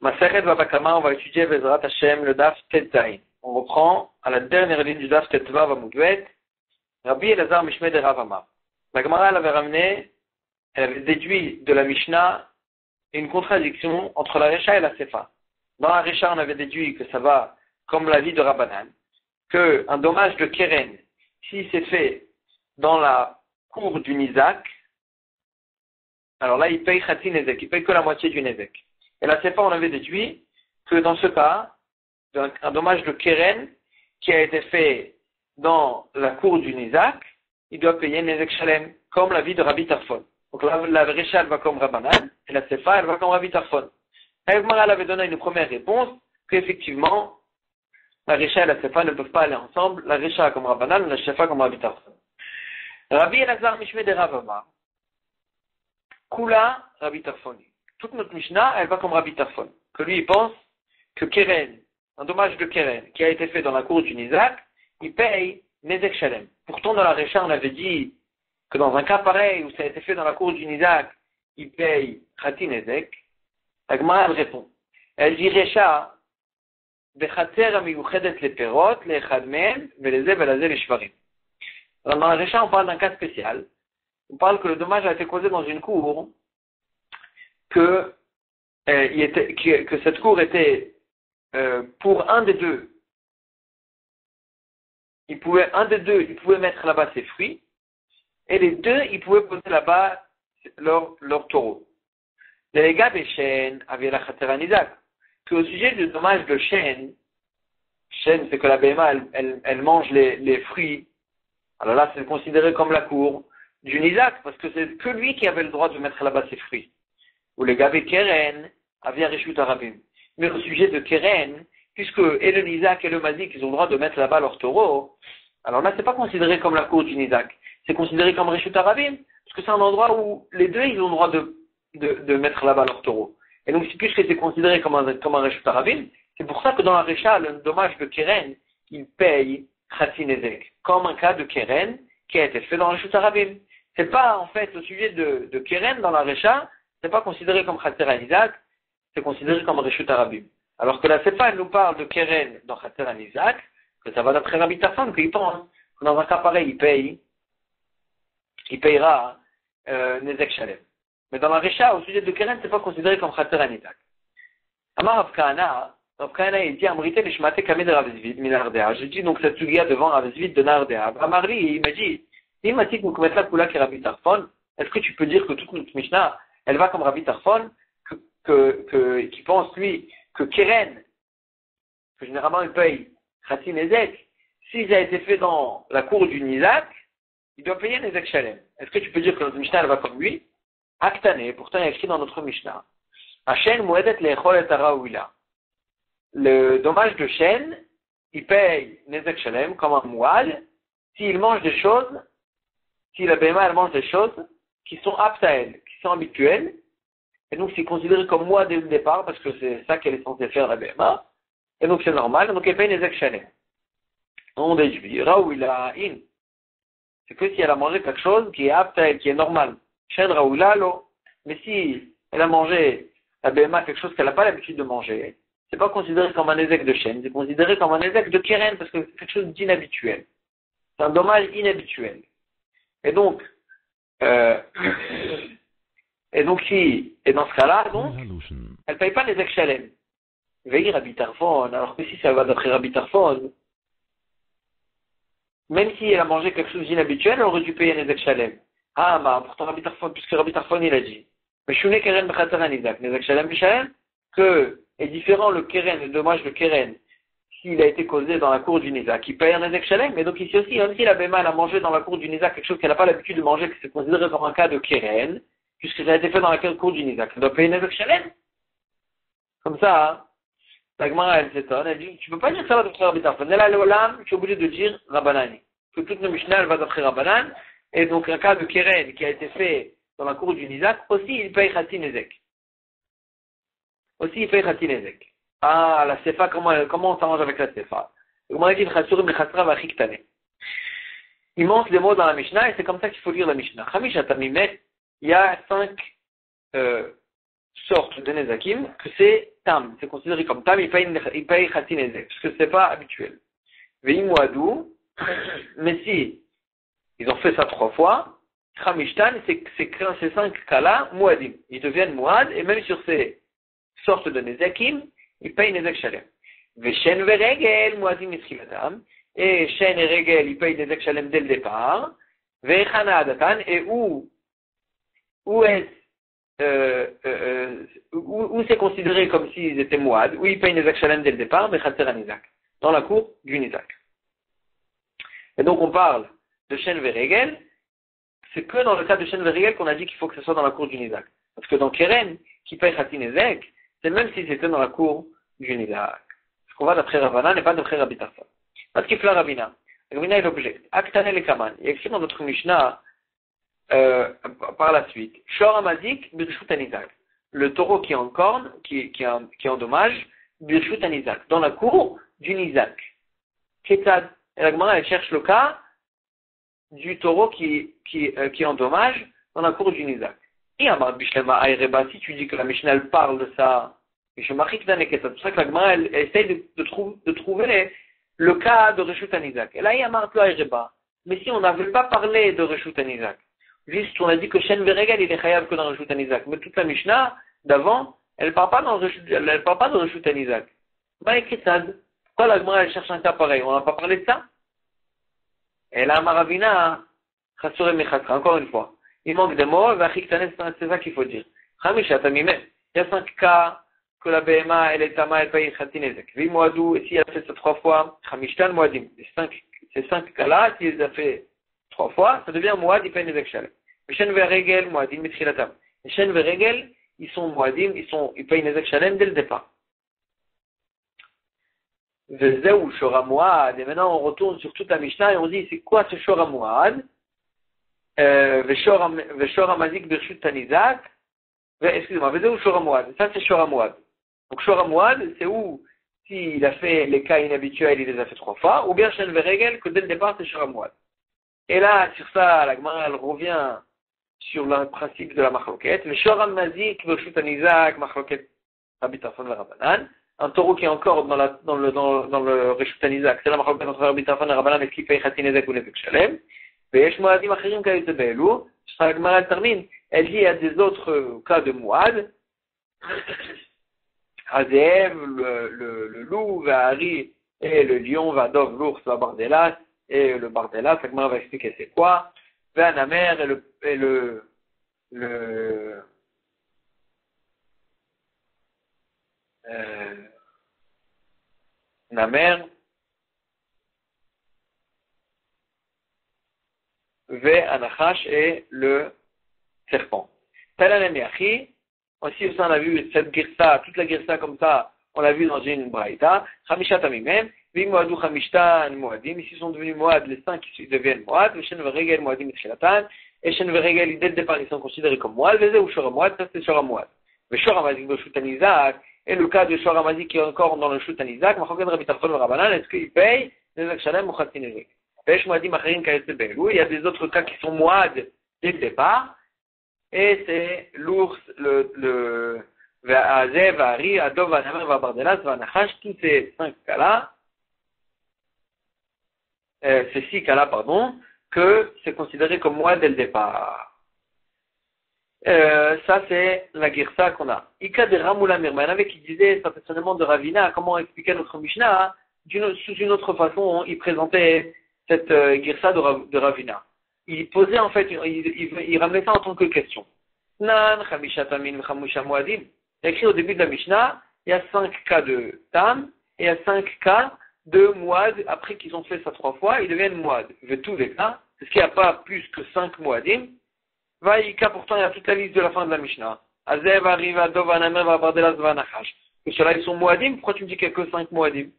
Maseret Vabakama, on va étudier Bezrat Hashem, le Daf Tetzaïn. On reprend à la dernière ligne du Daf Tetva Vamudvet, Rabbi Elazar Mishmeh de Rav Amar. La Gemara, elle avait ramené, elle avait déduit de la Mishnah une contradiction entre la Recha et la Sefa. Dans la Recha, on avait déduit que ça va comme la vie de Rabbanan, qu'un dommage de Keren, si c'est fait dans la cour du Nizak, alors là, il paye Khati Nezek, il paye que la moitié du Nezek. Et la Sefa, on avait déduit que dans ce cas, un dommage de Keren qui a été fait dans la cour du Nizak, il doit payer Nezek Shalem, comme la vie de Rabbi Tarfon. Donc la Recha, elle va comme Rabbanan, et la Sefa, elle va comme Rabbi Tarfon. La Gemara, elle avait donné une première réponse, qu'effectivement, la Recha et la Sefa ne peuvent pas aller ensemble, la Recha comme Rabbanan, la Sefa comme Rabbi Tarfon. Rabbi Elazar Mishmeh de Rav Amar, Kula Rabbi Tarfon. Toute notre Mishnah, elle va comme Rabbi Tarfon. Que lui, il pense que Keren, un dommage de Keren, qui a été fait dans la cour du Nizak, il paye Nezek Shalem. Pourtant, dans la Recha, on avait dit que dans un cas pareil, où ça a été fait dans la cour du Nizak, il paye Khati Nezek. La Gemara, elle répond. Elle dit Recha, Bechater amiyuchedet leperot, leechad mem, veleze velazé leshvarim. Dans la Recha, on parle d'un cas spécial. On parle que le dommage a été causé dans une cour, que cette cour était pour un des deux. Il pouvait mettre là-bas ses fruits, et les deux, ils pouvaient poser là-bas leur taureau. Les gars des chênes avaient la khatera nizak. Puis au sujet du dommage de chêne, c'est que la BMA, elle mange les fruits. Alors là, c'est considéré comme la cour du nizak, parce que c'est que lui qui avait le droit de mettre là-bas ses fruits. Ou les Gavé Keren avaient un Reshut Arabim. Mais au sujet de Keren, puisque et le Nizak et le Mazik, ils ont le droit de mettre là-bas leur taureau, alors là, c'est pas considéré comme la cour du Nizak. C'est considéré comme Reshut Arabim, parce que c'est un endroit où les deux, ils ont le droit de mettre là-bas leur taureau. Et donc, puisque c'est considéré comme un Reshut Arabim, c'est pour ça que dans la Recha, le dommage de Keren, il paye Khati Nezek, comme un cas de Keren qui a été fait dans Reshut Arabim. C'est pas, en fait, au sujet de Keren dans la Recha, c'est pas considéré comme Khatera Nizak, c'est considéré comme Reshut Arabim. Alors que la Sefa, elle nous parle de Keren dans Khatera Nizak, que ça va d'après Rabbi Tarfon, qu'il pense que dans un cas pareil, il payera Nezek Shalem. Mais dans la Recha, au sujet de Keren, c'est pas considéré comme Khatera Nizak. Amar Rav Kahana, il dit, Amrite Nishmate Kameh de Rav Zvid, Minardea. Je dis donc cette sugia devant Rav Zvid de Nardea. Amarli, il m'a dit, Imatik Mukmetla Kula ki Rabbi Tarfon, est-ce que tu peux dire que toute notre Mishnah, elle va comme Rabbi Tarfon, qui pense, lui, que Keren, que généralement il paye Khati Nezek, s'il a été fait dans la cour du Nizak, il doit payer Nezek Shalem. Est-ce que tu peux dire que notre Mishnah, elle va comme lui? Aktane, pourtant il y a écrit dans notre Mishnah. Hashem Mouedet Lechol et Taraouila. Le dommage de chêne, il paye Nezek Shalem comme un moual, s'il mange des choses, si la BMA, elle mange des choses qui sont aptes à elle, qui sont habituelles, et donc c'est considéré comme moi dès le départ, parce que c'est ça qu'elle est censée faire la BMA, et donc c'est normal, donc elle paye les Nezek. On déduit, Raouila in, c'est que si elle a mangé quelque chose qui est apte à elle, qui est normal, Shen Raouila lo, mais si elle a mangé, la BMA, quelque chose qu'elle n'a pas l'habitude de manger, c'est pas considéré comme un Nezek de chêne, c'est considéré comme un Nezek de Keren, parce que c'est quelque chose d'inhabituel. C'est un dommage inhabituel. Et donc dans ce cas-là, donc, elle ne paye pas les Nezek Shalem. Veille Rabbi Tarfon, alors que si ça va d'après Rabbi Tarfon, même si elle a mangé quelque chose d'inhabituel, elle aurait dû payer les Nezek Shalem. Ah, bah, pourtant Rabbi Tarfon, puisque Rabbi Tarfon, il a dit. Mais Shune Keren B'Khatera Nizak, Nezek Shalem B'Shalem, que est différent le Keren, le dommage de Keren, s'il a été causé dans la cour du Nizak, il paye un Nezek Shalem, mais donc ici aussi, même si la Béma a mangé dans la cour du Nizak quelque chose qu'elle n'a pas l'habitude de manger, que c'est considéré comme un cas de Keren, puisque ça a été fait dans la cour du Nizak, elle doit payer un Nezek Shalem. Comme ça, hein, la Gemara, elle s'étonne, elle dit, tu peux pas dire ça d'après Rabbi Tarfon. Elle a l'Olam, tu es obligé de dire Rabbanani. Que toute nos Mishnah, elle va d'après Rabbanan, et donc un cas de Keren qui a été fait dans la cour du Nizak, aussi il paye Khati Nezek. Aussi il paye Khati Nezek. Ah, la Sefa, comment on s'arrange avec la Sefa? Il manque des mots dans la Mishnah et c'est comme ça qu'il faut lire la Mishnah. Il y a sortes de Nezakim, que c'est Tam. C'est considéré comme Tam, il paye Khatin Nezek, parce que c'est pas habituel. Veim Mouadou, mais si ils ont fait ça 3 fois, Khamishtan, ces 5 cas-là, Mouadim. Ils deviennent Mouad, et même sur ces sortes de Nezakim, ils payent Nezek Shalem. Veshen Veregel, Mouadim Mitchilatam, et Shen et Regel, ils payent Nezek Shalem dès le départ. Vechana Adatan, et où c'est considéré comme s'ils étaient Mouad, où ils payent Nezek Shalem dès le départ, mais Khatser Nizak, dans la cour du Nizak. Et donc on parle de Shen Veregel, c'est que dans le cas de Shen Veregel qu'on a dit qu'il faut que ce soit dans la cour du Nizak. Parce que dans Keren, qui paye Khatin Nezek, c'est même si c'était dans la cour du Nizak. Ce qu'on va d'après Ravana n'est pas d'après Rabbi Tarfon. Parce qu'il fait la Ravina. Ravina est l'objet. Aktane le Kaman. Il y a écrit dans notre Mishnah, par la suite, Shor Amazik, Birshut Anizak. Le taureau qui est en corne, qui en dommage, Birshut Anizak. Dans la cour du Nizak. Ketad. Et la Gemara, elle cherche le cas du taureau qui endommage dans la cour du Nizak. Et Amar Bishlema Ayreba, si tu dis que la Mishnah elle parle de ça, c'est pour ça que la Gemara elle essaye de trouver le cas de Reshut Nizak. Et là, il y a Amar Ayreba. Mais si on n'avait pas parlé de Reshut Nizak, juste on a dit que Shen Veregel il est chayav que dans Reshut Nizak, mais toute la Mishnah d'avant, elle ne parle pas de Reshut Nizak. Pourquoi la Gemara elle cherche un cas pareil? On n'a pas parlé de ça? Et là, Maravina, encore une fois, il manque des mots, c'est ça qu'il faut dire. Il y a 5 cas que la BMA, elle est Tama, elle paye Khatinezek. Vimoadou, et s'il a fait ça 3 fois, Khamishtan, Moadim. Ces 5 cas-là, s'il les a fait 3 fois, ça devient Moad, il paye Nezek Shalem. Les Shen Veregel, Moadim, Mitrilatam. Les Shen Veregel, ils sont Moadim, ils payent Nezek Shalem dès le départ. Vezeu Shora Moad, et maintenant on retourne sur toute la Mishnah et on dit c'est quoi ce Shora Moad? Veshora Mazik Birshut Tanizak. Excusez-moi, Vezeu Shora Moad, ça c'est Shora Moad. Donc Shora Moad, c'est où s'il a fait les cas inhabituels, il les a fait 3 fois, ou bien Shen Veregel, que dès le départ c'est Shora Moad. Et là, sur ça, la Gemara elle revient sur le principe de la Machloket. Veshora Mazik Birshut Tanizak, Machloket Rabbi Tarfon et Rabbanan. Un taureau qui est encore dans le Reshut Nizak, c'est la Machloket entre Rabbi Tarfon et Rabbanan, est-ce qu'il paye Khatin Nezek ou Nezek Shalem? Veyesh Moadim Achirim Kayotze Be'elu. La Gemara elle termine. Elle dit il y a des autres cas de Moad. Hazev, le loup, Vahari, et le lion, Vadov, l'ours, la Bardelas, et le Bardelas. La Gemara va expliquer c'est quoi. Vanamer et le Namer, Anachash et le serpent. Talanamiachi, aussi on a vu cette girsa, toute la girsa comme ça, on l'a vu dans une braïta. Khamishat amimem, vimoadou khamishtan moadim, ici sont devenus moad, les 5 qui deviennent moad, le shen veregel moadim et shilatan, et shen veregel dès le départ ils sont considérés comme moad, veze ou shora moad, ça c'est shora moad. Mais shora mazik de shutanizak, et le cas de shora mazik qui est encore dans le shutanizak, machoken Rabbi Tarfon le Rabbanan, est-ce qu'il paye Nezek Shalem ou Khatin Nezek? Il y a des autres cas qui sont moad dès le départ, et c'est l'ours, le Azev, Ari, Adov, Vanamer, Vabardelas, Vanachash, tous ces 5 cas-là, ces 6 cas-là, pardon, que c'est considéré comme moad dès le départ. Ça c'est la girsa qu'on a. Ika de Ramula Mirman, qui disait certainement de Ravina, comment expliquer notre Mishnah, sous une autre façon, il présentait cette girsa de Ravina. Il posait en fait, il ramenait ça en tant que question. Nan, Khamishat Amin, Khamusha Moadim. Il y a écrit au début de la Mishnah, il y a 5 cas de Tam, et il y a 5 cas de Moad, après qu'ils ont fait ça 3 fois, ils deviennent Moad. De tous les cas, parce qu'il n'y a pas plus que 5 Moadim. Vaïka, pourtant, il y a toute la liste de la fin de la Mishnah. Azev, Arriva, Dov, Anamer, Vabardelas, Vanachash. Que ceux-là, ils sont Moadim, pourquoi tu me dis qu'il n'y a que 5 Moadim?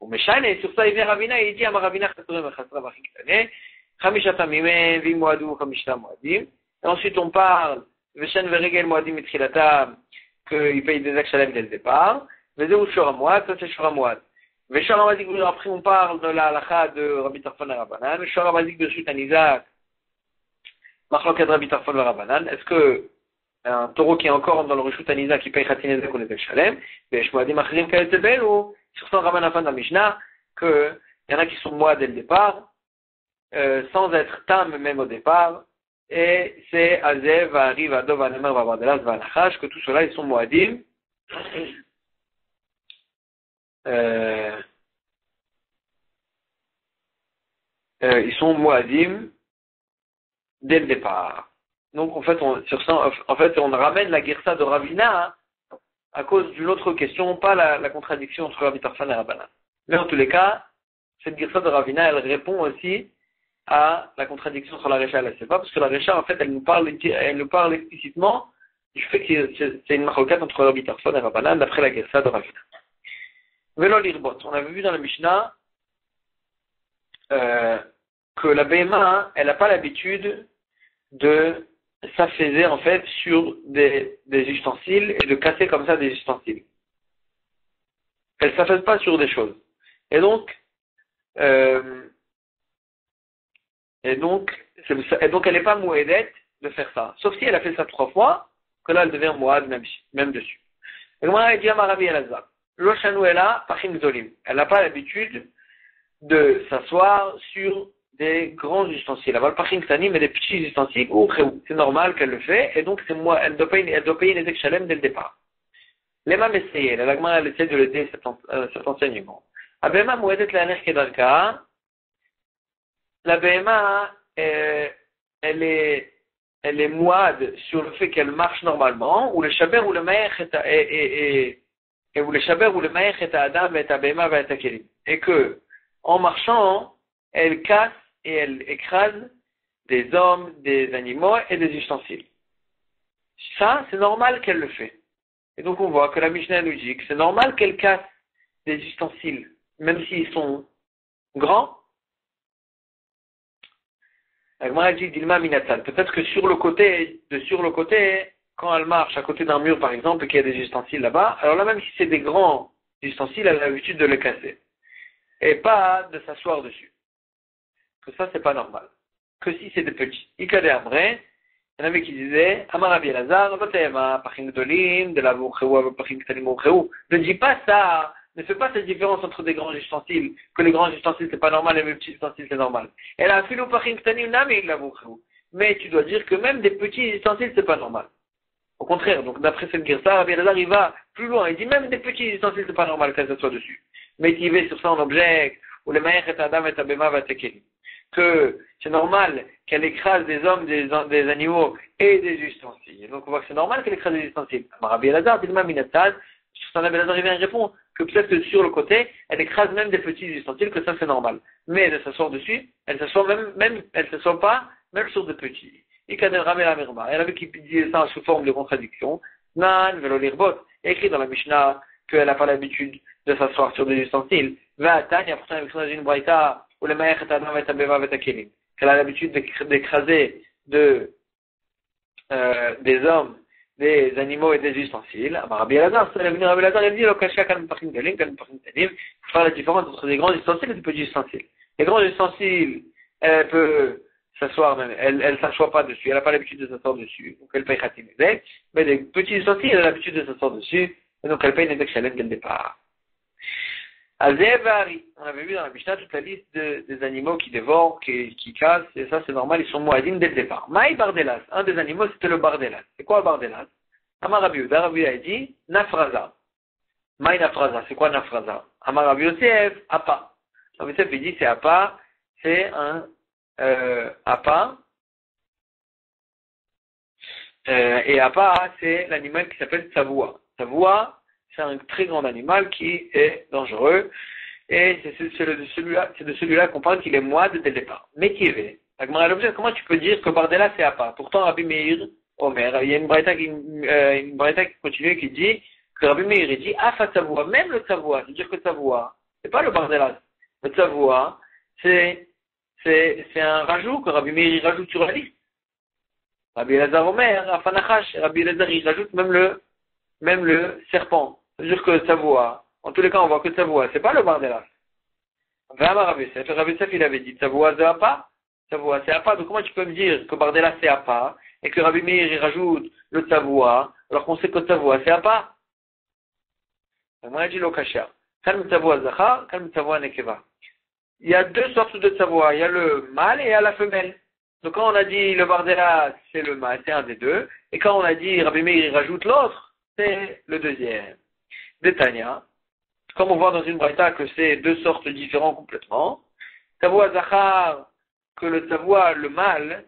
Au Meshan, et sur ça, il vient Ravina, et il dit, Amaravina, Khasrem, Khasra, Vachiktane, Khamishat Amimem, Vimoadou, Khamishta Moadim. Et ensuite, on parle, Veshen Veregel, Moadim, Mitrilatam, qu'il paye des Shalem dès le départ. Vezeu Shora Moad, ça c'est Shora Moad. Veshora Mazik, après, on parle de la halakha de Rabbi Tarfon et Rabbanan. Shora Mazik, Birshut Nizak. Machloket Rabbi Tarfon et Rabbanan. Est-ce que un taureau qui est encore dans le Rishut Anisa qui paye Khatin Nezek ou Nezek Shalem, et Shmoadim Achrim Kaetzebel, ou sur son Raman Afan dans Mishnah, qu'il y en a qui sont mois dès le départ, sans être tam même au départ, et c'est Azev, Ari, Vadov, Anemer, Vavardelas, Vanachash, que tout cela ils sont moadim. Ils sont moadim dès le départ. Donc en fait, on ramène la Girsa de Ravina à cause d'une autre question, pas la contradiction entre Rabbi Tarfon et Rabbanan. Mais en tous les cas, cette Girsa de Ravina, elle répond aussi à la contradiction sur la Recha et la Sefa, parce que la Recha, en fait, elle nous parle explicitement du fait que c'est une maroquette entre Rabbi Tarfon et Rabbanan d'après la Girsa de Ravina. Velo l'irbot. On avait vu dans la Mishnah que la BMA, elle n'a pas l'habitude de s'affaiser en fait sur des ustensiles et de casser comme ça des ustensiles. Elle ne s'affaise pas sur des choses. Et donc elle n'est pas mouédette de faire ça. Sauf si elle a fait ça 3 fois, que là elle devient mouad même dessus. Et moi, elle dit à Rabbi Elazar, Loshanuela Pachim Zolim. Elle n'a pas l'habitude de s'asseoir sur des grands ustensiles. Aval Pachim Ktanim, mais des petits ustensiles, c'est normal qu'elle le fait, et donc c'est moi, elle doit payer les Shalem dès le départ. L'Ema Messayel, la Gemara elle essaie de l'aider cet enseignement. Abema Mouedet Laner Kedarka, la BMA, elle est mouade sur le fait qu'elle marche normalement, ou le shaber ou le maïch ou le shaber ou le maïch est à Adam et à BMA et à Kelim. Et que, en marchant, elle casse et elle écrase des hommes, des animaux et des ustensiles. Ça, c'est normal qu'elle le fait. Et donc on voit que la Mishnah nous dit que c'est normal qu'elle casse des ustensiles, même s'ils sont grands. La Gemara dit Dilma Minatal. Peut-être que sur le côté, quand elle marche à côté d'un mur par exemple, et qu'il y a des ustensiles là-bas, alors là même si c'est des grands ustensiles, elle a l'habitude de les casser. Et pas de s'asseoir dessus. Que ça, c'est pas normal. Que si c'est des petits. Ikade Amre, il y en avait qui disaient, Amar Rabbi Elazar, Vatema, Pachim Gdolim, de la Vouchéou, Pachim Ktalim Vouchéou. Ne dis pas ça. Ne fais pas cette différence entre des grands ustensiles, que les grands ustensiles c'est pas normal et les petits ustensiles c'est normal. Elle a filou Pachim Ktalim Nami, la Vouchéou. Mais tu dois dire que même des petits ustensiles c'est pas normal. Au contraire, donc d'après cette Girsa, Rabbi Elazar il va plus loin. Il dit même des petits ustensiles c'est pas normal qu'elle s'assoie dessus. Mais tu vas sur ça en objecte, ou le maïch et Adam et Abema va tekel. Que c'est normal qu'elle écrase des hommes, des animaux et des ustensiles. Donc on voit que c'est normal qu'elle écrase des ustensiles. Rabbi Elazar, Dilma Minatad, sur ça Rabbi Elazar il vient répondre que peut-être que sur le côté, elle écrase même des petits ustensiles, que ça c'est normal. Mais de s'asseoir dessus, elle s'assoit elle s'assoit pas, même sur des petits. Il y en avait qui disaient ça sous forme de contradiction. Nan, velo lirbot, écrit dans la Mishnah qu'elle n'a pas l'habitude de s'asseoir sur des ustensiles. Va Tanya, pourtant il y a une braïta où le maïch est Adam et Abeva et Kelim. Qu'elle a l'habitude d'écraser des hommes, des animaux et des ustensiles. Rabbi Elazar, c'est l'avenir Rabbi Elazar, il dit, il faut faire la différence entre des grands ustensiles et des petits ustensiles. Les grands ustensiles, elle peut s'asseoir même, elle s'assoit pas dessus, elle n'a pas l'habitude de s'asseoir dessus, donc elle paye Khatim Nezek, mais les petits ustensiles, elle a l'habitude de s'asseoir dessus, et donc elle paye Nezek Shalem dès le départ. Azévari, on avait vu dans la Mishnah toute la liste des animaux qui dévorent, qui cassent, et ça c'est normal, ils sont moadim dès le départ. Maï Bardelas, un des animaux c'était le Bardelas. C'est quoi le Bardelas? Amar Rabbi Yehuda, Rabbi Yehuda a dit Nafraza. Maï Nafraza, c'est quoi Nafraza? Amar Rabbi Yosef, Apa. Rabbi Yosef il dit c'est Apa, c'est un Apa. Et Apa, c'est l'animal qui s'appelle Tsavoua. Tsavoua, c'est un très grand animal qui est dangereux. Et c'est de celui-là qu'on parle qu'il est moide dès le départ. Mais qui est comment tu peux dire que Bardella c'est Apa? Pourtant, Rabbi Meir, Omer, il y a une braïta qui continue qui dit que Rabbi Meir, il dit Afa Tsavoua, même le Tsavoua, c'est-à-dire que Tsavoua, c'est pas le Bardella. Le Tsavoua, c'est un rajout que Rabbi Meir rajoute sur la liste. Rabbi Elazar Omer, Afanachash, Rabbi Elazar il rajoute même le serpent. C'est-à-dire que Tsavoua, en tous les cas on voit que Tsavoua, c'est pas le Bardella. Rabbi Yosef il avait dit Tsavoua c'est Apa, Tsavoua c'est Apa, donc comment tu peux me dire que Bardella c'est Apa, et que Rabbi Meir il rajoute le tavoua, alors qu'on sait que le tavoua, c'est à part. On a dit l'okasha. Kalm tavoua zachar, kalm tavoua nekeva. Il y a deux sortes de tavoua. Il y a le mâle et il y a la femelle. Donc quand on a dit le bardéla, c'est le mâle, c'est un des deux. Et quand on a dit Rabbi Meir, il rajoute l'autre, c'est le deuxième. Détania. Comme on voit dans une braïta que c'est deux sortes différentes complètement. Tavoua zachar, que le tavoua, le mâle,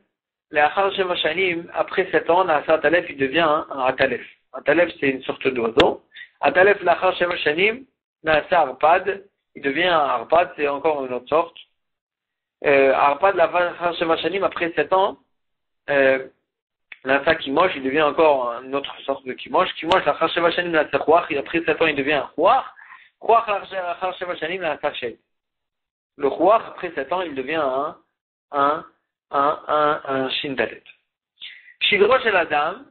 le achar sheva shanim, après 7 ans, Naasa Atalef, il devient un Atalef. Atalef, c'est une sorte d'oiseau. Atalef, l'achar sheva shanim, Naasa Arpad, il devient un Arpad, c'est encore une autre sorte. Arpad, l'achar sheva shanim, après 7 ans, Naasa Kimosh, il devient encore une autre sorte de Kimosh. Kimosh, l'achar sheva shanim, Naasa Chouach, et après 7 ans, il devient un Chouach. Chouach, l'achar sheva shanim, Naasa Shed. Le Chouach, après 7 ans, il devient un Shindalet. Shidrosh et la dame,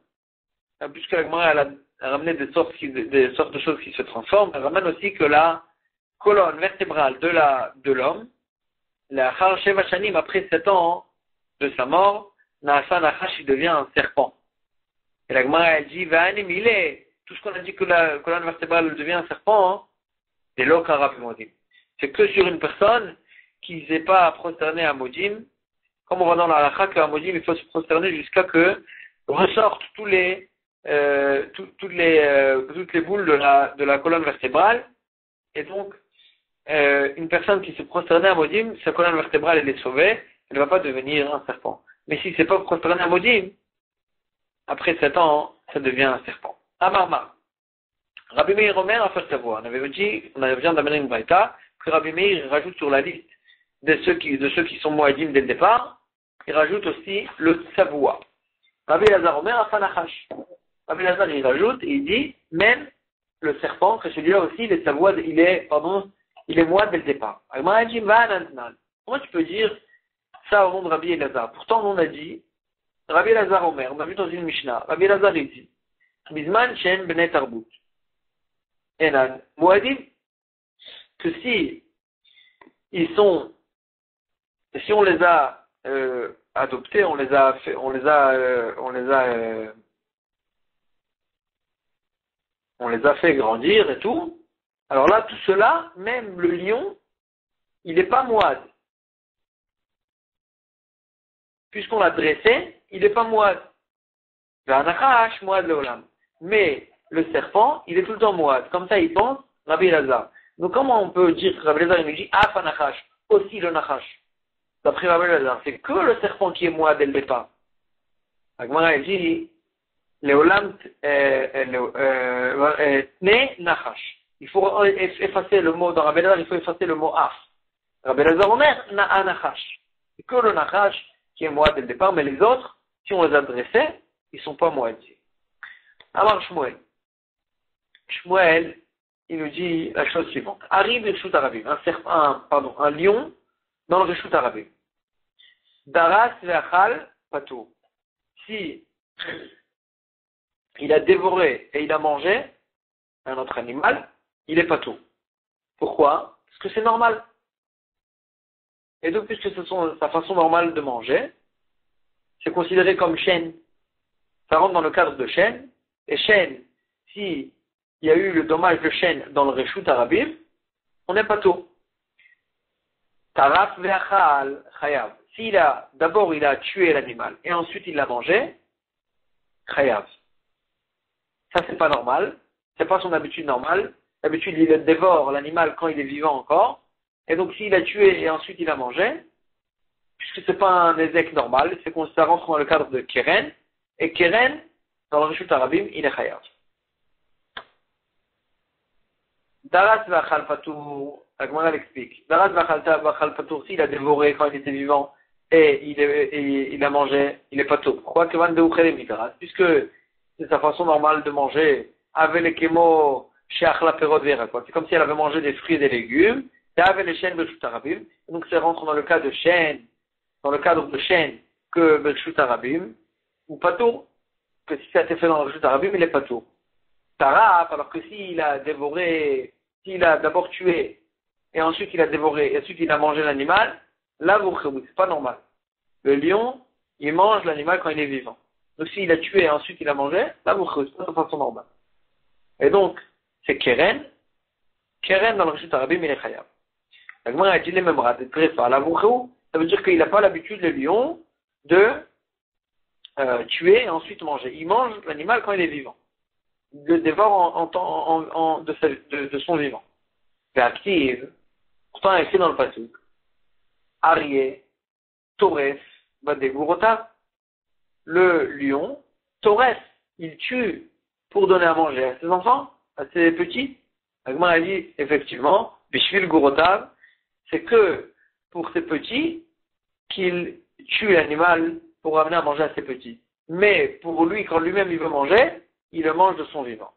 puisque la Gemara a ramené des sortes de choses qui se transforment, elle ramène aussi que la colonne vertébrale de l'homme, la Char Sheva Shanim, après 7 ans de sa mort, Naasa Nachash, il devient un serpent. Et la Gemara, elle dit, Va'anim, il est, tout ce qu'on a dit que la colonne vertébrale devient un serpent, c'est l'Okara Modim. C'est que sur une personne qui ne s'est pas prosterné à Modim, comme on voit dans la halakha qu'à Modim, il faut se prosterner jusqu'à que ressortent toutes les boules de la colonne vertébrale. Et donc, une personne qui se prosternait à Modim, sa colonne vertébrale, elle est sauvée, elle ne va pas devenir un serpent. Mais si c'est pas prosterné à Modim, après 7 ans, ça devient un serpent. Amarma. Rabbi Meir Omer a fait savoir. On vient d'amener une braïta, que Rabbi Meir rajoute sur la liste de ceux qui sont moadim dès le départ, il rajoute aussi le savoua. Rabbi Lazar Omer a fanachash. Rabbi Lazar il rajoute et il dit même le serpent, que celui-là aussi, il est moite dès le départ. Comment tu peux dire ça au nom de Rabbi Lazar? Pourtant on a dit Rabbi Lazar Omer, on a vu dans une Mishnah, Rabbi Lazar il dit Bizman Shen Bnei Tarbut Enan Moadim, que si on les a adoptés, on les a fait grandir et tout. Alors là, tout cela, même le lion, il n'est pas moide. Puisqu'on l'a dressé, il n'est pas moide. Mais le serpent, il est tout le temps moide. Comme ça, il pense Rabbi Lazar. Donc comment on peut dire que Rabbi Lazar, il nous dit Afa Nachash, aussi le Nachash. D'après Rabbi Lazar, c'est que le serpent qui est moide dès le départ. Agmara, il dit Leolam Tne Nachash. Il faut effacer le mot dans Rabbi Lazar, il faut effacer le mot Af. Rabbi Lazar Omer Na'a Nachash. C'est que le Nachash qui est moide dès le départ, mais les autres, si on les a dressés, ils ne sont pas moides. Alors Shmuel. Shmuel, il nous dit la chose suivante. Arrive le Reshut Arabim, un lion dans le Reshut Arabim. Daras ve'achal patou. Si il a dévoré et il a mangé un autre animal, il est patou. Pourquoi? Parce que c'est normal. Et donc, puisque c'est sa façon normale de manger, c'est considéré comme chêne. Ça rentre dans le cadre de chêne. Et chêne, si il y a eu le dommage de chêne dans le Reshut Arabim, on n'est pas tout. Taraf ve'achal chayav. D'abord il a tué l'animal et ensuite il l'a mangé, chayav. Ça c'est pas normal, c'est pas son habitude normale. D'habitude il dévore l'animal quand il est vivant encore. Et donc s'il a tué et ensuite il a mangé, puisque c'est pas un ézek normal, c'est qu'on ça rentre dans le cadre de keren. Et keren, dans le Reshut Arabim, il est chayav. Daras v'achal patour, la Gemara l'explique. Daras v'achal patour, s'il a dévoré quand il était vivant et il a mangé, il est patour. Pourquoi? Puisque c'est sa façon normale de manger. Avec les kémo chez Achla Perot Vera, quoi. C'est comme si elle avait mangé des fruits et des légumes. Et avec les chênes Reshut Arabim. Donc ça rentre dans le cadre de chêne, que Reshut Arabim, ou patour. Que si ça a été fait dans le Reshut Arabim, il est patour. Taraf, alors que s'il a dévoré, s'il a d'abord tué, et ensuite il a dévoré, et ensuite il a mangé l'animal, là c'est pas normal. Le lion, il mange l'animal quand il est vivant. Donc s'il a tué et ensuite il a mangé, là vous ne pas de façon normale. Et donc, c'est Keren. Keren dans le Rishut Arabim, il est Khayab. La Gemara a dit les mêmes rats, ça veut dire qu'il n'a pas l'habitude, le lion, de tuer et ensuite manger. Il mange l'animal quand il est vivant. Il le dévore de son vivant. C'est active. Pourtant, écrit dans le pasuk. Arié, Torres, Badegurota. Le lion, Torres, il tue pour donner à manger à ses enfants, à ses petits. La Gemara a dit, effectivement, Bishvil Gurotav, c'est que pour ses petits qu'il tue l'animal pour amener à manger à ses petits. Mais pour lui, quand lui-même il veut manger, il le mange de son vivant.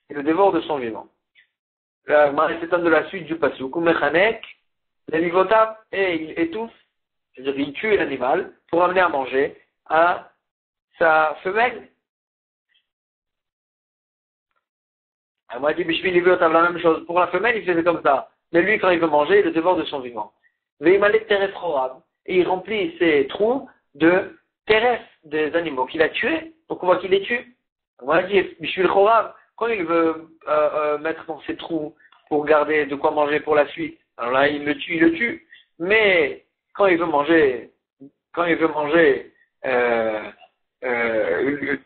Il le dévore de son vivant. La Gemara s'étonne de la suite du pasuk. Umechanek, l'anivotav, et il étouffe, c'est-à-dire qu'il tue l'animal pour amener à manger à sa femelle. Elle m'a dit, Bishvil Ivotav, la même chose. Pour la femelle, il faisait comme ça. Mais lui, quand il veut manger, il le dévore de son vivant. Et il remplit ses trous de terrestres, des animaux qu'il a tués. Donc on voit qu'il les tue. On m'a dit, Bishvil Chorav, quand il veut mettre dans ses trous pour garder de quoi manger pour la suite, alors là, il le tue. Mais quand il veut manger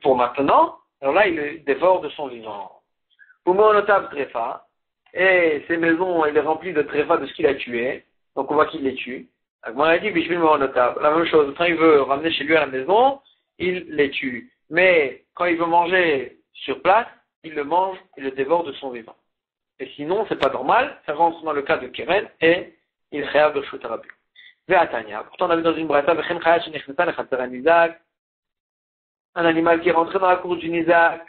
pour maintenant, alors là, il le dévore de son vivant. Umonotav Trefa, et ses maisons, il est rempli de Trefa de ce qu'il a tué, donc on voit qu'il les tue. Donc, on a dit, Bishvil Umonotav, la même chose, quand il veut ramener chez lui à la maison, il les tue. Mais quand il veut manger sur place, il le mange, il le dévore de son vivant. Et sinon, c'est pas normal, ça rentre dans le cas de Keren, et il réave de Shutarabu. Ve'atania, pourtant on a vu dans une brata, un animal qui est rentré dans la cour du Nizak,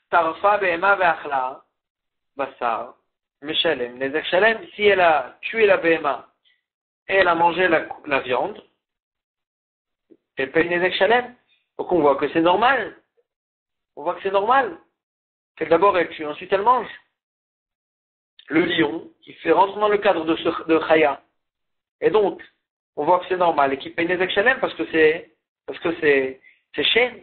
Tarfa be'ema ve'achla, Bassar, Meshalem, Nezek Shalem, si elle a tué la be'ema et elle a mangé la viande, elle paye Nezek Shalem. Donc on voit que c'est normal. Que d'abord elle tue, ensuite elle mange. Le lion, qui fait rentrer dans le cadre de Chaya. Et donc, on voit que c'est normal et qui paye Nezek Shalem parce que c'est chêne.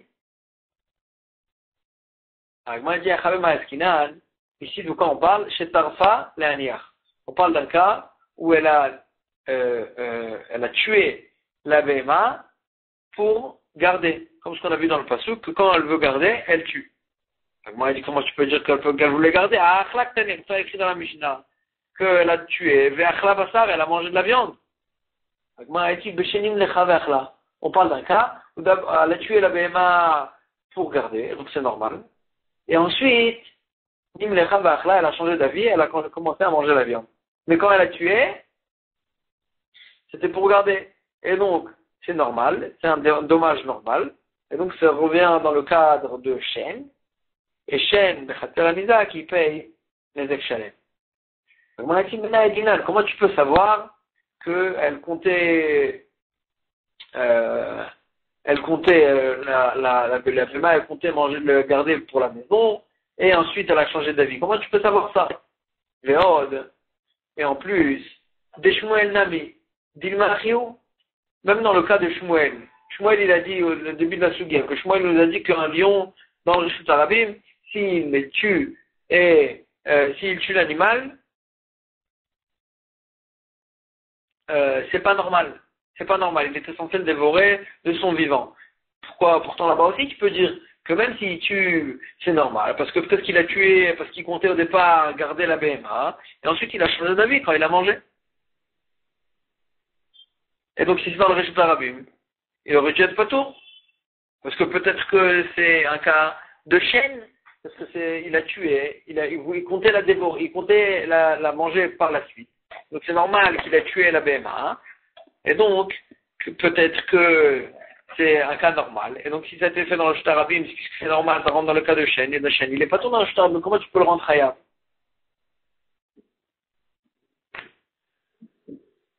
Ici, de quoi on parle? Chez Tarfa, l'Aniach. On parle d'un cas où elle a tué la BMA pour garder. Comme ce qu'on a vu dans le pasuk, que quand elle veut garder, elle tue. Moi, dit comment tu peux dire qu'elle voulait garder? Ah, Achlak Tanim, ça écrit dans la Mishnah. Qu'elle a tué, Ve'achla Basar, elle a mangé de la viande. On parle d'un cas où elle a tué la BMA pour garder, donc c'est normal. Et ensuite, elle a changé d'avis, elle a commencé à manger la viande. Mais quand elle a tué, c'était pour garder. Et donc, c'est normal, c'est un dommage normal. Et donc, ça revient dans le cadre de chêne. Et chêne, qui paye les ex-chalem. Comment tu peux savoir qu'elle comptait, la Bema, elle comptait manger, le garder pour la maison, et ensuite elle a changé d'avis. Comment tu peux savoir ça? Léod, et en plus, des Shmuel Nami, Dilmachiou, même dans le cas de Shmuel. Shmuel, il a dit au début de la Sugia, que Shmuel nous a dit qu'un lion, dans le Rishut Arabim, s'il le tue et s'il tue l'animal, c'est pas normal. C'est pas normal. Il était censé le dévorer de son vivant. Pourquoi? Pourtant là-bas aussi, tu peux dire que même s'il tue, c'est normal. Parce que peut-être qu'il a tué, parce qu'il comptait au départ garder la BMA, et ensuite il a changé d'avis quand il a mangé. Et donc si c'est dans le Rishut Arabim, il aurait dû être patour. Parce que peut-être que c'est un cas de chêne, parce que il a tué, il comptait la dévorer, il comptait la manger par la suite. Donc c'est normal qu'il a tué la BMA, et donc peut-être que c'est un cas normal. Et donc si ça a été fait dans le Rishut Arabim, puisque c'est normal, ça rentre dans le cas de chêne, et de chêne, il n'est pas tout dans le Rishut Arabim, comment tu peux le rendre Hayab?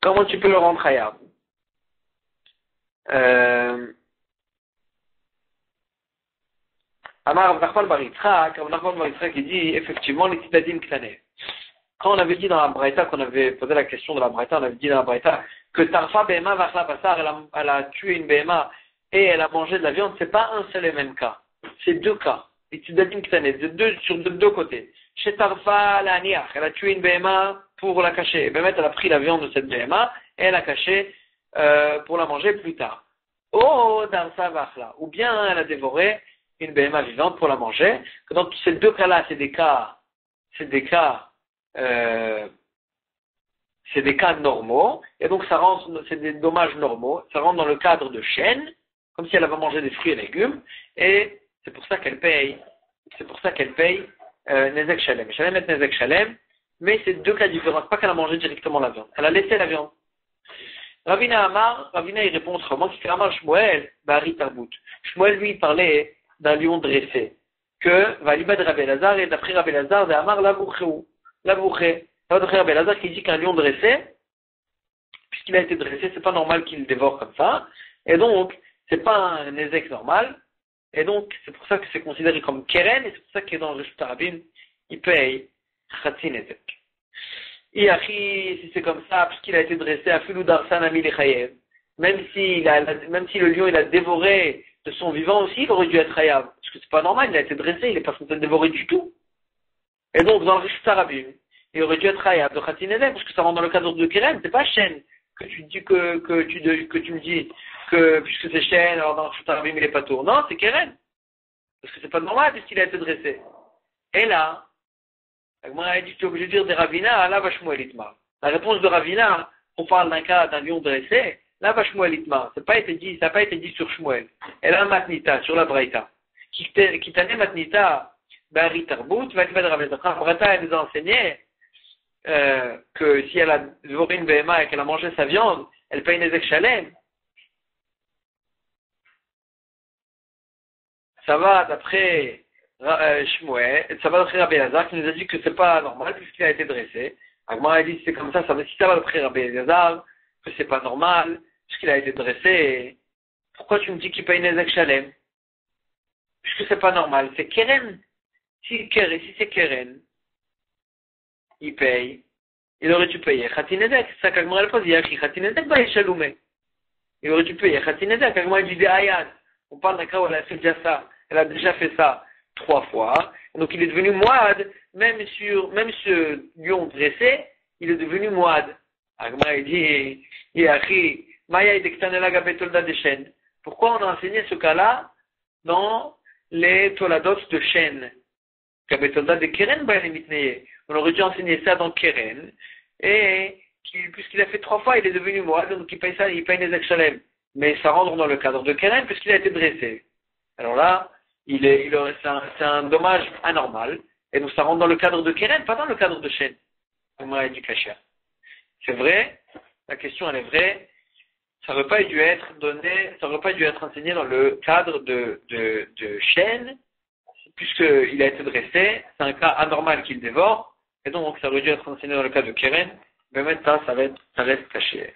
Comment tu peux le rendre Hayab? Amar Rav Nachman bar Yitzchak, il dit effectivement les titadim ktané. Quand on avait dit dans la Braïta, qu'on avait posé la question de la Braïta, on avait dit dans la Braïta que Tarfa Behema Vachla Basar, elle a tué une Behema et elle a mangé de la viande, c'est pas un seul et même cas. C'est deux cas. Et tu donnes sur deux côtés. Chez Tarfa, la Niach, elle a tué une BMA pour la cacher. Bémet, elle a pris la viande de cette BMA et elle a caché pour la manger plus tard. Oh, Darsa Vachla. Ou bien elle a dévoré une BMA vivante pour la manger. Dans ces deux cas-là, c'est des cas normaux. Et donc ça rentre, c'est des dommages normaux. Ça rentre dans le cadre de chaîne, comme si elle avait mangé des fruits et légumes. Et c'est pour ça qu'elle paye. Nezek Shalem. Shalem est Nezek Shalem. Mais c'est deux cas différents. C'est pas qu'elle a mangé directement la viande. Elle a laissé la viande. Ravina il répond autrement, qui fait Amar Shmuel, Bari Tarbout. Shmuel, lui, parlait d'un lion dressé. Que, Valibad Rabbi Elazar, et d'après Rabbi Elazar, de Amar Lavouché. D'après Rabbi Elazar, qui dit qu'un lion dressé, puisqu'il a été dressé, c'est pas normal qu'il le dévore comme ça. Et donc, c'est pas un Nezek normal. Et donc, c'est pour ça que c'est considéré comme Keren, et c'est pour ça qu'il est dans le Reshut Harabim, il paye Khatsi Nezek. Si c'est comme ça, puisqu'il a été dressé à Filou Darsan Ami Lechayev, même si le lion il a dévoré de son vivant aussi, il aurait dû être Hayav. Parce que c'est pas normal, il a été dressé, il n'est pas censé dévorer du tout. Et donc, dans le Reshut Harabim, il aurait dû être Hayav de Khatsi Nezek, parce que ça rentre dans le cadre de Keren, c'est pas Shen que tu dis que tu me dis que puisque c'est Shen, alors dans le Reshut Harabim il est pas tour. Non, c'est Keren. Parce que c'est pas normal puisqu'il a été dressé. Et là, moi, elle dit, tu es obligé de dire des Ravina, là, va Shmuel Itmar. La réponse de Ravina, on parle d'un cas d'un lion dressé, là, va Shmuel Itmar. Ça n'a pas été dit sur Shmuel. Elle a un matnita, sur la Braïta. Qui tenait matnita, Bari Tarbout, va être Ravina. Braïta, elle nous a enseigné, que si elle a dévoré une BMA et qu'elle a mangé sa viande, elle paye Nezek Shalem. Ça va d'après Shmuel, ça va d'après Rabbi Elazar qui nous a dit que c'est pas normal puisqu'il a été dressé. Agmara a dit c'est comme ça, si ça va d'après Rabbi Elazar, que c'est pas normal puisqu'il a été dressé, pourquoi tu me dis qu'il paye Nezek Shalem? Puisque c'est pas normal, c'est Keren. Si c'est Keren, il paye, il aurait dû payer Khati Nezek. C'est ça qu'Agmara le pose, il y a écrit Khati Nezek, bah il chaloumé. Il aurait dû payer Khati Nezek. Agmara dit des Ayad. On parle d'un cas où elle a fait déjà ça. Elle a déjà fait ça 3 fois. Donc il est devenu Moad, même ce lion dressé, il est devenu Moad. Agma il dit, pourquoi on a enseigné ce cas-là dans les Toladot de Shen? De Keren, on aurait dû enseigner ça dans Keren, et puisqu'il a fait 3 fois, il est devenu Moad, donc il paye ça, il paye Nezek Shalem. Mais ça rentre dans le cadre de Keren puisqu'il a été dressé. Alors là, c'est un dommage anormal, et donc ça rentre dans le cadre de Keren, pas dans le cadre de Shen. C'est vrai, la question elle est vraie, ça n'aurait pas dû être enseigné dans le cadre de Shen, puisqu'il a été dressé, c'est un cas anormal qu'il dévore, et donc ça aurait dû être enseigné dans le cadre de Keren, mais maintenant ça reste caché.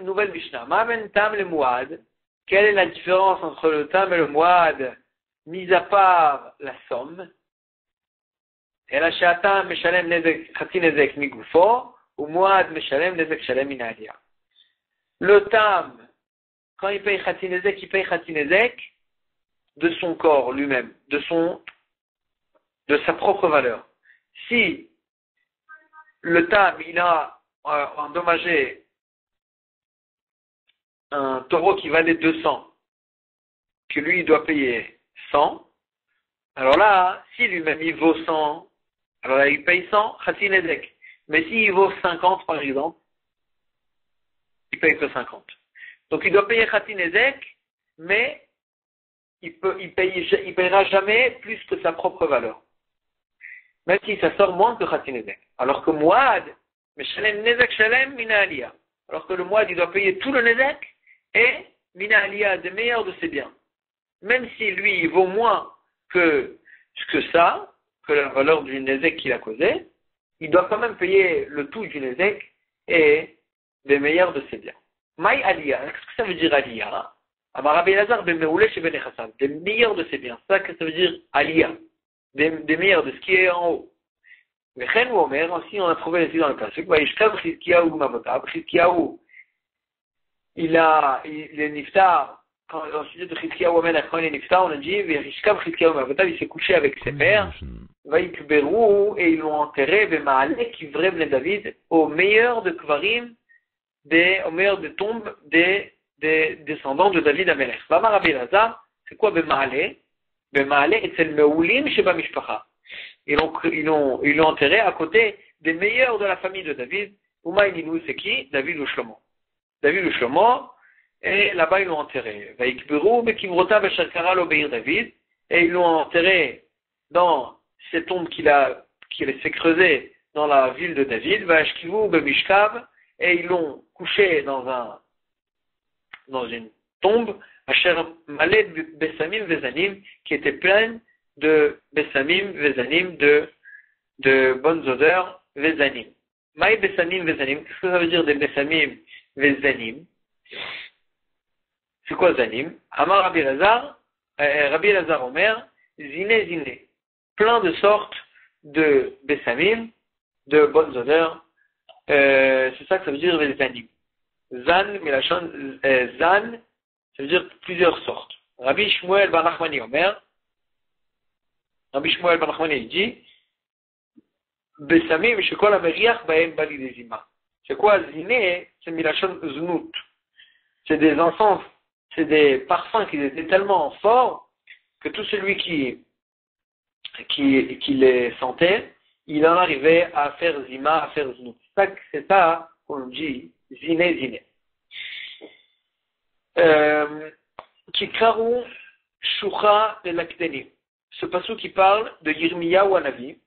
Nouvelle Mishnah. Ma'aven tam le muad. Quelle est la différence entre le tam et le muad, mis à part la somme? Et la shatam meshalem nezek khati nezek migufo, ou muad meshalem nezek shalem minalia. Le tam, quand il paye khati nezek, il paye khati nezek de son corps lui-même, de sa propre valeur. Si le tam, il a endommagé un taureau qui valait 200, que lui il doit payer 100, alors là, si lui-même il vaut 100, alors là il paye 100, Khati Nezek. Mais s'il vaut 50 par exemple, il paye que 50. Donc il doit payer Khati Nezek, mais il payera jamais plus que sa propre valeur. Même si ça sort moins que Khati Nezek. Alors que Mouad, mais Shalem Nezek Shalem Mina Aliyah. Alors que le Mouad il doit payer tout le Nezek, et Mina Aliyah des meilleurs de ses biens. Même si lui, il vaut moins que ça, que la valeur du Nezek qu'il a causé, il doit quand même payer le tout du Nezek et des meilleurs de ses biens. Maï Aliyah, qu'est-ce que ça veut dire Aliyah? Amar Rabbi Elazar, des meilleurs de ses biens. Ça, qu'est-ce que ça veut dire Aliyah? Des meilleurs de ce qui est en haut. Mais Chen ou Omer, ainsi on a trouvé ici dans le passage, Vaishkav Chizkiyahu Mavotav, Chizkiyahu il est niftar. Au sujet de Chizkiyahu Amelech, quand il est niftar, on a dit, Verishkav Chizkiyahu Amelech, il s'est couché avec ses pères, Vaïkberou, et ils l'ont enterré, Vemaalek, Kivrem le David, au meilleur de Kvarim, au meilleur des tombes des descendants de David Amelech. Vamar Rabbi Elazar, c'est quoi Bemaalek? Bemaalek, et c'est le Meulim Sheba Mishpacha. Ils l'ont enterré à côté des meilleurs de la famille de David. Umaïninou, c'est qui? David ou Shlomo. David ou Shlomo, et là-bas ils l'ont enterré. Vaïkberou, Bekimrota, Besharkara, l'Obeir David, et ils l'ont enterré dans ces tombes qu'il s'est creusé dans la ville de David, Vashkivu, Bemishkav, et ils l'ont couché dans une tombe, Asher Malé Bessamim Vezanim, qui était pleine de Bessamim Vezanim, de bonnes odeurs, Vezanim. Maï Bessamim Vezanim, qu'est-ce que ça veut dire des Bessamim Vezanim? C'est quoi Zanim? Amar Rabbi Elazar Omer, Zine, plein de sortes de Bessamim, de bonnes odeurs, c'est ça que ça veut dire Vezanim. Zan, Milachon, Zan, ça veut dire plusieurs sortes. Rabbi Shmuel ben Nachmani Omer, Rabbi Shmuel ben Nachmani il dit, Bessamim, c'est quoi la meriach baem bali des ima? C'est quoi Zine? C'est Milachon Znut. C'est des encens, c'est des parfums qui étaient tellement forts que tout celui qui les sentait, il en arrivait à faire zima, à faire znut. C'est ça qu'on dit zine. Kikarou shucha de l'akdeni. Ce passage qui parle de Yirmiyahu Hanavi,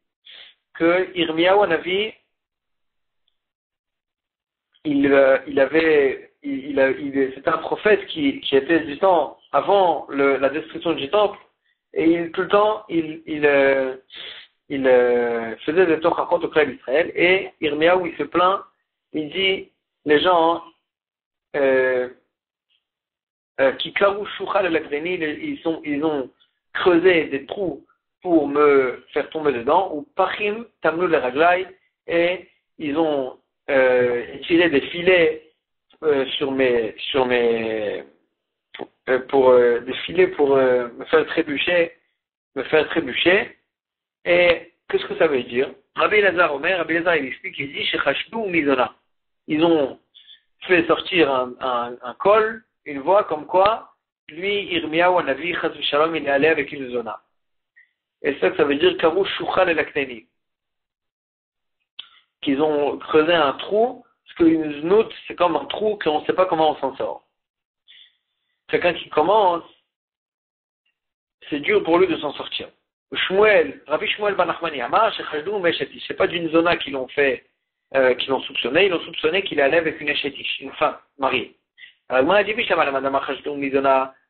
que Yirmiyahu Hanavi, c'était un prophète qui était du temps avant la destruction du temple, et tout le temps il faisait des torts au peuple d'Israël, et Yirmiyahu il se plaint, il dit les gens qui karou shucha le lakdeni, ils ont creusé des trous pour me faire tomber dedans, ou pachim tamnu le raglai, et ils ont tiré des filets pour des filets pour me faire trébucher. Et qu'est-ce que ça veut dire? Rabbi Elazar il explique, il dit Shechashdu Mizona. Ils ont fait sortir un col, une voix comme quoi lui Yirmiyahu Hanavi Chas v'Shalom il est allé avec une zona. Et ça veut dire Karu Shucha el-Akneni, qu'ils ont creusé un trou. Parce qu'une znout, c'est comme un trou qu'on ne sait pas comment on s'en sort. Quelqu'un qui commence, c'est dur pour lui de s'en sortir. Rabbi Shmuel ben Nachmani Amar, Shechashdou Meshetish. C'est pas d'une zona qu'ils l'ont fait, qu'ils l'ont soupçonné. Ils l'ont soupçonné qu'il allait avec une Eshetish, une femme mariée. Alors, moi, j'ai dit,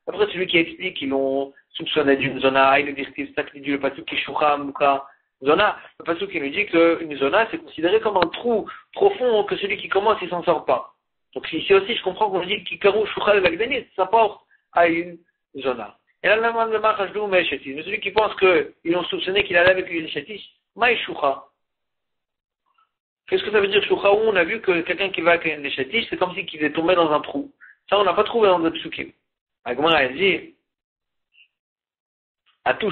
après celui qui explique qu'ils l'ont soupçonné d'une zona, il nous dit, c'est ça qui dit le pasuk qui shoucha muka. Zona, le pasuk qui nous dit qu'une zona, c'est considéré comme un trou profond que celui qui commence, il s'en sort pas. Donc ici aussi, je comprends qu'on dit qu'Ikaru Shuchal Lagdani, ça porte à une zona. Et là, mais celui qui pense qu'ils ont soupçonné qu'il allait avec une chatish, maï Shucha. Qu'est-ce que ça veut dire Shucha? Où on a vu que quelqu'un qui va avec une chatish, c'est comme si qu'il est tombé dans un trou. Ça, on n'a pas trouvé dans le psukim. Agma a dit, Atou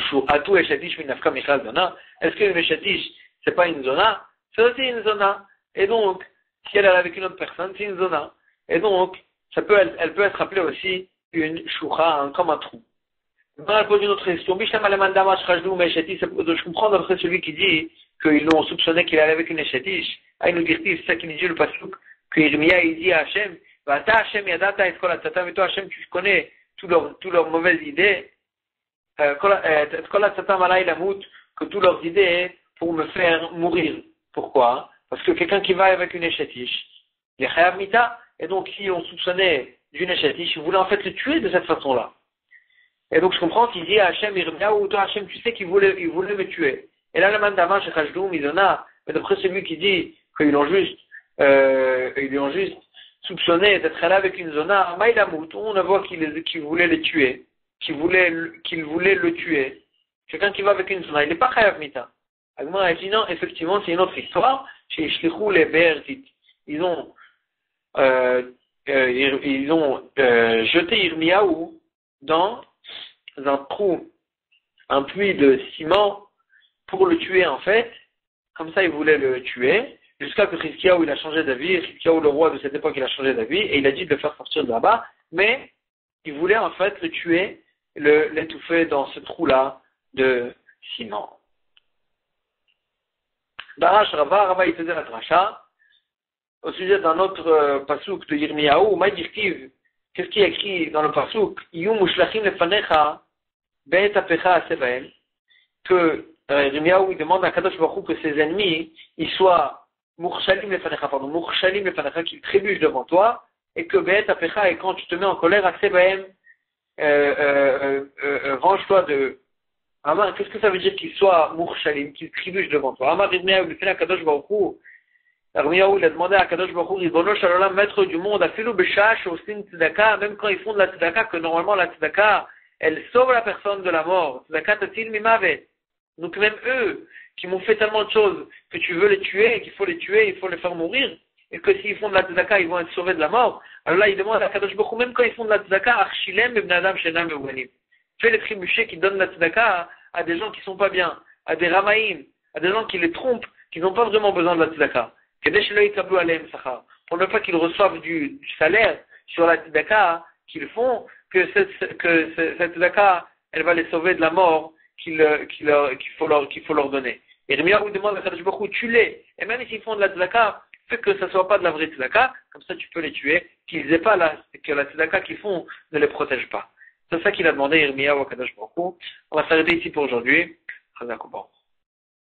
Eshatish Minafka Michal Zona. Est-ce qu'une Eshatish, c'est pas une zona? C'est aussi une zona. Et donc, si elle est avec une autre personne, c'est une zona. Et donc, elle peut être appelée aussi une shucha, comme un trou. Maintenant, elle pose une autre question. Je comprends d'après celui qui dit qu'ils l'ont soupçonné qu'il allait avec une Eshatish. Il nous dit, c'est ça qui nous dit le pasuk, que Yirmiya, il dit à Hachem, Vata Hachem Yadata et toi Hachem, tu connais toutes leurs mauvaises idées. Que toutes leurs idées pour me faire mourir. Pourquoi? Parce que quelqu'un qui va avec une échatiche, il est chayav mita, et donc si on soupçonnait d'une échatiche, il voulait en fait le tuer de cette façon-là. Et donc je comprends qu'il dit à Hachem, Yirmiyahu, toi Hachem, tu sais qu'il voulait me tuer. Et là, le mandama, Shechashdou, Mizona, mais d'après celui qui dit qu'ils l'ont juste soupçonné d'être allé avec une zona, Maïlamout, on voit qu'il voulait les tuer. Qu'il voulait le tuer. Quelqu'un qui va avec une zona, il n'est pas chayav mita. Agma a dit non, effectivement, c'est une autre histoire. Chez Shlichou les Be'ertit. Ils ont ils ont jeté Yirmiyahu dans un trou, un puits de ciment pour le tuer en fait. Comme ça, ils voulaient le tuer. Jusqu'à que Chizkiyahu il a changé d'avis, Chizkiyahu le roi de cette époque il a changé d'avis et il a dit de le faire sortir de là-bas, mais il voulait en fait le tuer, l'étouffer dans ce trou-là de ciment. Darash Rava il faisait la dracha au sujet d'un autre pasouk de Yirmiyahu, Maïdirkiv, qu'est-ce qui est écrit dans le pasouk? Yum mushlachim lefanecha be'et apecha asevael, que Yirmiyahu il demande à Kadosh Baruch Hu que ses ennemis ils soient Murchalim lefanecha, qu'ils trébuchent devant toi, et que Be'et Apecha, et quand tu te mets en colère, Asebahem, venge-toi de. Amar, qu'est-ce que ça veut dire qu'ils soient Murchalim, qu'ils trébuchent devant toi? Amar Yirmiyahu, il fait à Kadosh Baruch Hu, Yirmiyahu, il a demandé à Kadosh Baruch Hu, Ribono Shalom, maître du monde, Afilu Beshash, Osin Tzedaka, même quand ils font de la Tzedaka, que normalement la Tzedaka, elle sauve la personne de la mort. Tzedaka Tatil Mimavet. Donc même eux, qui m'ont fait tellement de choses, que tu veux les tuer, qu'il faut les tuer, il faut les faire mourir, et que s'ils font de la tzedaka, ils vont être sauvés de la mort. Alors là, il demande à Kadosh Baruch Hu, même quand ils font de la tzedaka, Archilem ibn Adam Shenam Ewanim. Fais les trébuchés qui donnent la tzedaka à des gens qui sont pas bien, à des ramaïm, à des gens qui les trompent, qui n'ont pas vraiment besoin de la tzedaka. Pour ne pas qu'ils reçoivent du salaire sur la tzedaka qu'ils font, que cette tzedaka, elle va les sauver de la mort qu'il faut leur donner. Et Yirmiyahu demande à Kadosh Baruch Hu, tue-les. Et même s'ils font de la tzedaka, fais que ça ne soit pas de la vraie tzedaka, comme ça tu peux les tuer, qu'ils aient pas que la tzedaka qu'ils font ne les protège pas. C'est ça qu'il a demandé Yirmiyahu à Kadosh Baruch Hu. On va s'arrêter ici pour aujourd'hui.